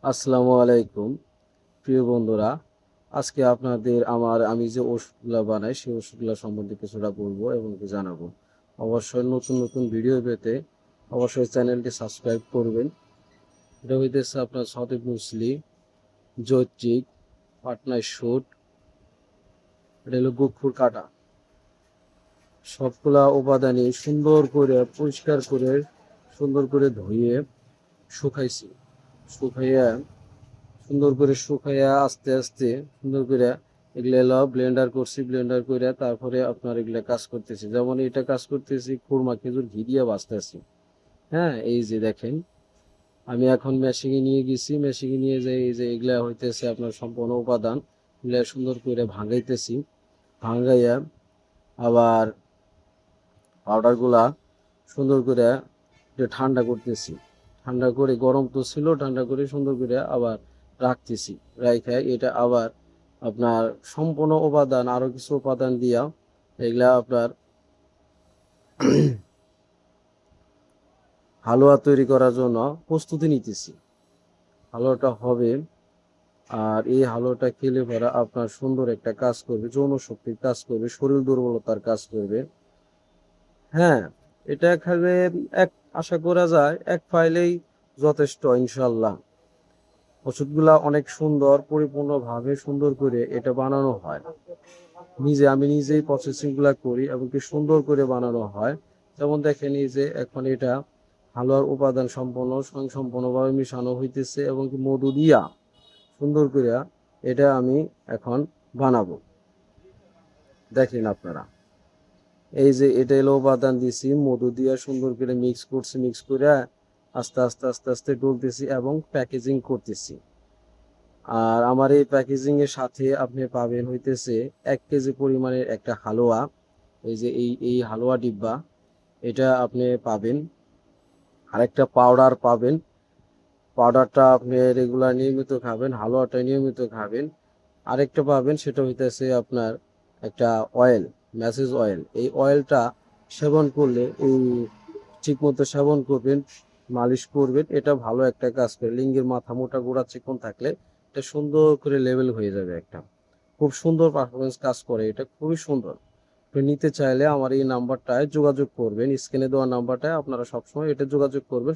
আসসালামু আলাইকুম প্রিয় বন্ধুরা। আজকে আপনাদের আমি যে ওষুধগুলো বানাই সেই ওষুধগুলো সম্বন্ধে কিছুটা বলবো এবং কি জানাবো। অবশ্যই নতুন নতুন ভিডিও পেতে অবশ্যই চ্যানেলটি সাবস্ক্রাইব করবেন। এটা হইতেছে আপনার সঠিক মুসলি, জৈত্রিক, পাটনায় শুট, এটা হলো গুফুর কাটা। সবগুলা উপাদানই সুন্দর করে পরিষ্কার করে সুন্দর করে ধুয়ে শুকাইছি। শুকাইয়া সুন্দর করে শুকাইয়া আস্তে আস্তে সুন্দর করে এগুলো এলো ব্লেন্ডার করছি। ব্লেন্ডার করে তারপরে আপনার এগুলা কাজ করতেছি, যেমন এটা কাজ করতেছি খুরমা খেজুর ঘি দিয়ে বাঁচতেছি। হ্যাঁ, এই যে দেখেন, আমি এখন মেশিনে নিয়ে গেছি। মেশিনে নিয়ে যে এই যে এগুলা হইতেছে আপনার সম্পূর্ণ উপাদান, এগুলা সুন্দর করে ভাঙাইতেছি। ভাঙাইয়া আবার পাউডার গুলা সুন্দর করে একটু ঠান্ডা করতেছি। ঠান্ডা করে, গরম তো ছিল, ঠান্ডা করে সুন্দর করে আবার রাখতেছি। রাইখা এটা আবার আপনার সম্পূর্ণ উপাদান আরো কিছু উপাদান দিয়া এগুলা আপনার হালুয়া তৈরি করার জন্য প্রস্তুতি নিতেছি। হালুয়াটা হবে, আর এই হালুয়াটা খেলে পরে আপনার সুন্দর একটা কাজ করবে, যৌন শক্তির কাজ করবে, শরীর দুর্বলতার কাজ করবে। হ্যাঁ, এটা খাবে এক, আশা করা যায় এক ফাইলেই যথেষ্ট ইনশাল্লাহ। ওষুধগুলা অনেক সুন্দর, পরিপূর্ণভাবে সুন্দর করে এটা বানানো হয়। আমি নিজেই প্রসেসিং গুলা করি এবং কি সুন্দর করে বানানো হয়। যেমন দেখেন, এই যে এখন এটা হালুয়ার উপাদান সম্পন্ন স্বয়ংসম্পূর্ণভাবে মিশানো হইতেছে এবং কি মধু দিয়া সুন্দর করে এটা আমি এখন বানাবো। দেখেন আপনারা, এই যে এটা এলো উপাদান দিছি, মধু দিয়া সুন্দর করে মিক্স করছি। মিক্স করে আস্তে আস্তে আস্তে আস্তে ডলতেছি এবং প্যাকেজিং করতেছি। আর আমার এই প্যাকেজিং এর সাথে আপনি পাবেন হইতেছে 1 কেজি পরিমাণের একটা হালুয়া। এই যে এই হালুয়া ডিব্বা, এটা আপনি পাবেন। আরেকটা পাউডার পাবেন। পাউডারটা আপনি রেগুলার নিয়মিত খাবেন, হালুয়াটা নিয়মিত খাবেন। আরেকটা পাবেন, সেটা হইতেছে আপনার একটা অয়েল, ম্যাসেজ অয়েল। এই অয়েলটা সেবন করলে, এই ঠিকমতো সেবন করবেন, মালিশ করবেন, এটা ভালো একটা কাজ করে। লিঙ্গের মাথা মোটা গোড়া চিকন থাকলে এটা সুন্দর করে লেভেল হয়ে যাবে। একটা খুব সুন্দর পারফরমেন্স কাজ করে, এটা খুবই সুন্দর। আপনি নিতে চাইলে আমার এই নাম্বারটায় যোগাযোগ করবেন, স্ক্রিনে দেওয়া নাম্বারটায় আপনারা সবসময় এটা যোগাযোগ করবেন।